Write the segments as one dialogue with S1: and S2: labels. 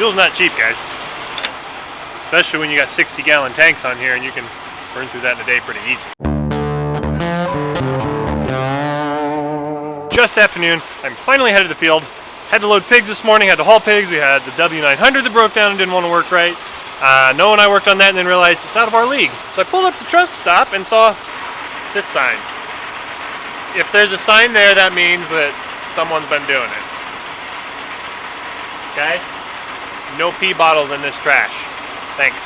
S1: Fuel's not cheap, guys. Especially when you got 60-gallon tanks on here and you can burn through that in a day pretty easy. Just afternoon, I'm finally headed to the field. Had to load pigs this morning, had to haul pigs. We had the W900 that broke down and didn't want to work right. Noah and I worked on that and then realized it's out of our league. So I pulled up the truck stop and saw this sign. If there's a sign there, that means that someone's been doing it. Guys, no pee bottles in this trash. Thanks.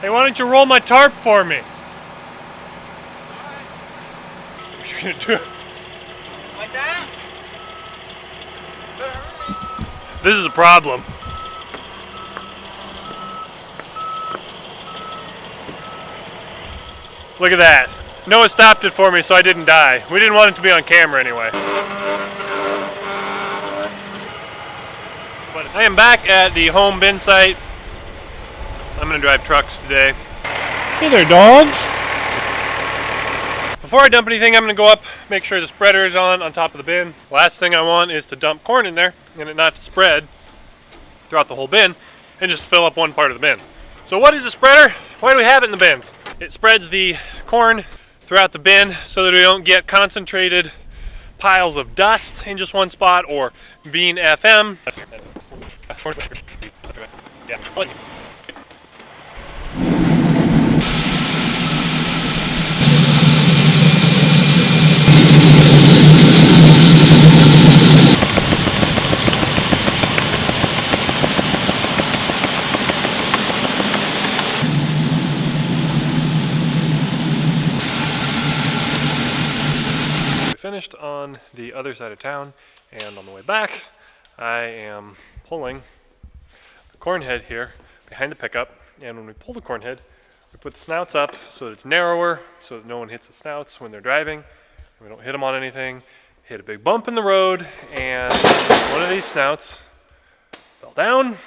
S1: Hey, why don't you roll my tarp for me? What you're gonna do? Like that? This is a problem. Look at that. Noah stopped it for me so I didn't die. We didn't want it to be on camera anyway. But I am back at the home bin site. I'm gonna drive trucks today. Hey there, dogs. Before I dump anything, I'm gonna go up, make sure the spreader is on top of the bin. Last thing I want is to dump corn in there and it not to spread throughout the whole bin and just fill up one part of the bin. So what is a spreader? Why do we have it in the bins? It spreads the corn throughout the bin so that we don't get concentrated piles of dust in just one spot or bean FM. Finished on the other side of town, and on the way back I am pulling the Cornhead here behind the pickup, and when we pull the Cornhead we put the snouts up so that it's narrower so that no one hits the snouts when they're driving and we don't hit them on anything. Hit a big bump in the road and one of these snouts fell down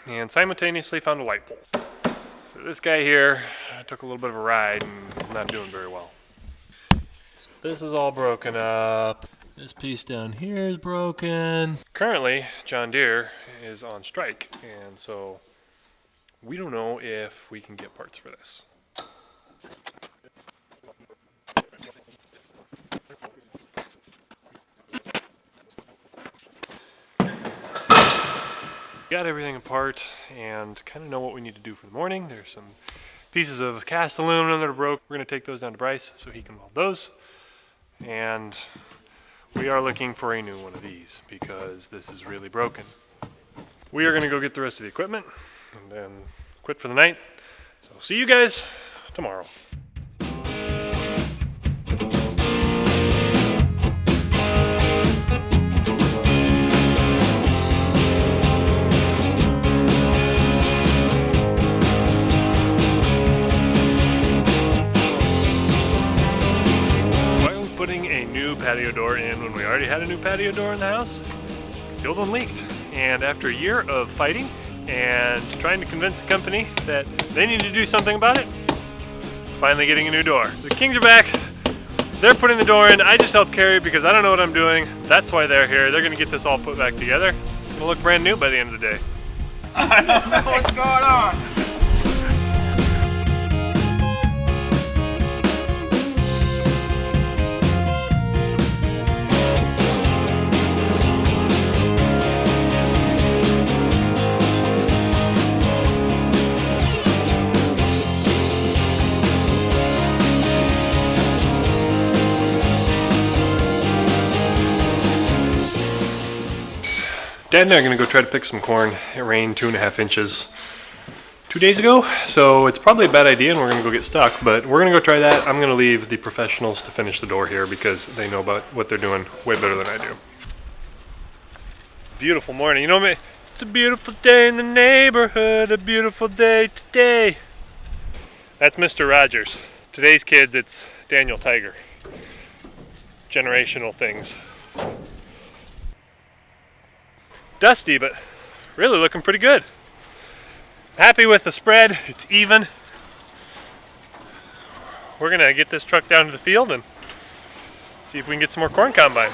S1: and simultaneously found a light pole. So this guy here took a little bit of a ride and is not doing very well. This is all broken up. This piece down here is broken. Currently, John Deere is on strike, and so we don't know if we can get parts for this. Got everything apart and kind of know what we need to do for the morning. There's some pieces of cast aluminum that are broke. We're going to take those down to Bryce so he can weld those. And we are looking for a new one of these because this is really broken. We are going to go get the rest of the equipment and then quit for the night. So see you guys tomorrow. Putting a new patio door in when we already had a new patio door in the house. The old one leaked, and after a year of fighting and trying to convince the company that they need to do something about it, finally getting a new door. The Kings are back. They're putting the door in. I just helped carry because I don't know what I'm doing. That's why they're here. They're going to get this all put back together. It's going to look brand new by the end of the day.
S2: I don't know what's going on.
S1: Dad and I are going to go try to pick some corn. It rained 2.5 inches 2 days ago, so it's probably a bad idea and we're going to go get stuck, but we're going to go try that. I'm going to leave the professionals to finish the door here because they know about what they're doing way better than I do. Beautiful morning. You know me, it's a beautiful day in the neighborhood, a beautiful day today. That's Mr. Rogers. Today's kids, it's Daniel Tiger. Generational things. Dusty, but really looking pretty good. Happy with the spread. It's even. We're gonna get this truck down to the field and see if we can get some more corn combine.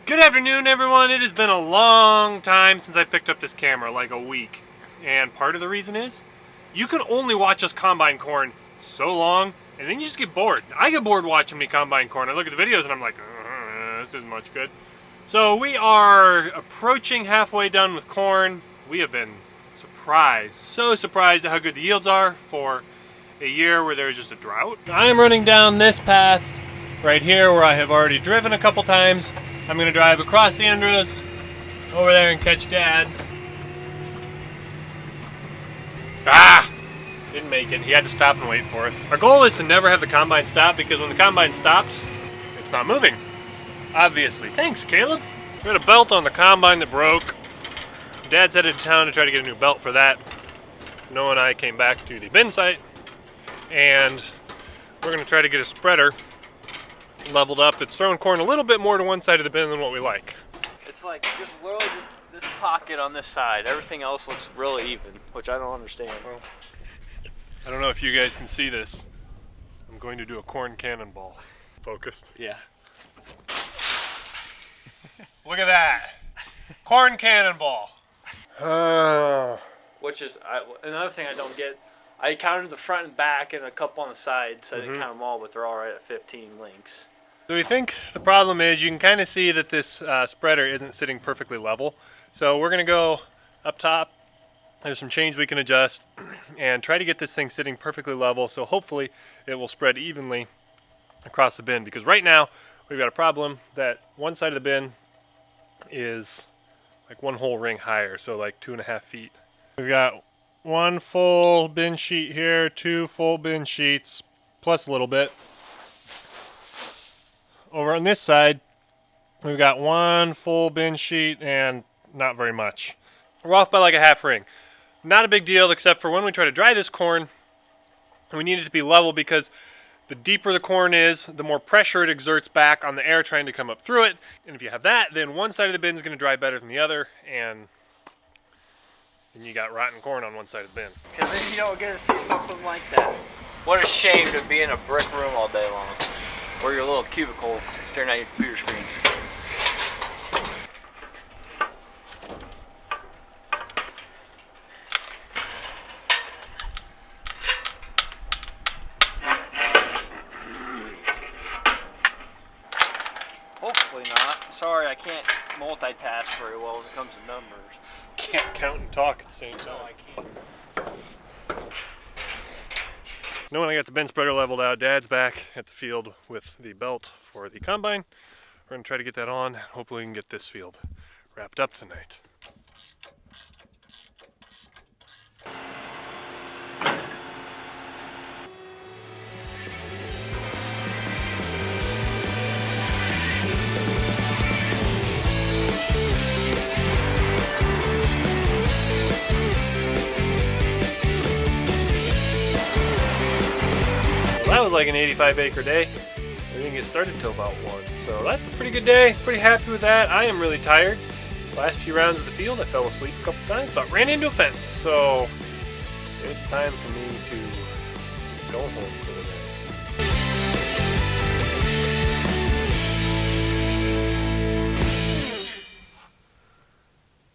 S1: Good afternoon, everyone. It has been a long time since I picked up this camera, like a week. And part of the reason is, you can only watch us combine corn so long, and then you just get bored. I get bored watching me combine corn. I look at the videos and I'm like, this isn't much good. So we are approaching halfway done with corn. We have been surprised, so surprised at how good the yields are for a year where there's just a drought. I am running down this path right here where I have already driven a couple times. I'm going to drive across Andros, over there and catch Dad. Ah! Didn't make it. He had to stop and wait for us. Our goal is to never have the combine stop, because when the combine stopped, it's not moving. Obviously. Thanks, Caleb. We had a belt on the combine that broke. Dad's headed to town to try to get a new belt for that. Noah and I came back to the bin site, and we're going to try to get a spreader leveled up that's throwing corn a little bit more to one side of the bin than what we like.
S2: It's like just literally this pocket on this side. Everything else looks really even, which I don't understand.
S1: Well, I don't know if you guys can see this. I'm going to do a corn cannonball. Focused?
S2: Yeah.
S1: Look at that. Corn cannonball.
S2: Which is another thing I don't get. I counted the front and back and a couple on the side, so I didn't count them all, but they're all right at 15 links.
S1: So we think the problem is you can kind of see that this spreader isn't sitting perfectly level. So we're going to go up top. There's some chains we can adjust and try to get this thing sitting perfectly level, so hopefully it will spread evenly across the bin. Because right now we've got a problem that one side of the bin is like one whole ring higher, so like 2.5 feet. We've got one full bin sheet here, two full bin sheets, plus a little bit. Over on this side, we've got one full bin sheet and not very much. We're off by like a half ring. Not a big deal, except for when we try to dry this corn, we need it to be level, because the deeper the corn is, the more pressure it exerts back on the air trying to come up through it. And if you have that, then one side of the bin is going to dry better than the other, and then you got rotten corn on one side of the bin.
S2: Because then you don't get to see something like that. What a shame to be in a brick room all day long, or your little cubicle staring at your computer screen. Hopefully not. Sorry, I can't multitask very well when it comes to numbers.
S1: Can't count and talk at the same time.
S2: No, I can't.
S1: Now when I got the bin spreader leveled out, Dad's back at the field with the belt for the combine. We're going to try to get that on. Hopefully we can get this field wrapped up tonight. That was like an 85-acre day. We didn't get started till about 1. So that's a pretty good day. Pretty happy with that. I am really tired. Last few rounds of the field, I fell asleep a couple times, but ran into a fence. So it's time for me to go home for the day.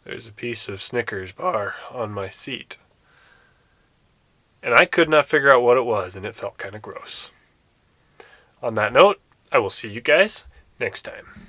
S1: There's a piece of Snickers bar on my seat. And I could not figure out what it was, and it felt kind of gross. On that note, I will see you guys next time.